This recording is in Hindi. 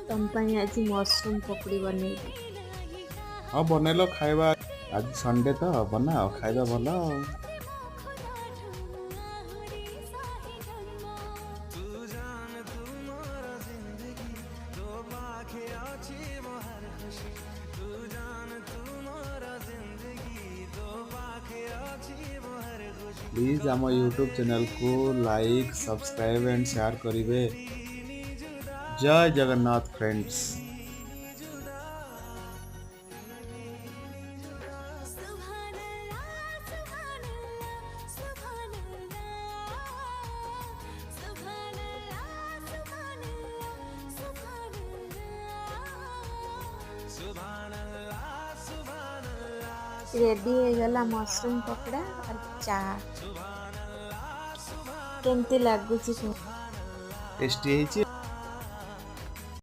तुम आज मशरूम पकड़ी बनैली। हाँ बनैलो खाଇବା। आज संडे तो बनाओ खाଇବା ଭଲ ଆଉ। प्लीज आम यूट्यूब चैनल को लाइक सब्सक्राइब एंड शेयर करिवे। जय जगन्नाथ फ्रेंड्स। रेडी हो गला मशरूम पकड़ा और चा। केमती लगुच? टेस्टी है।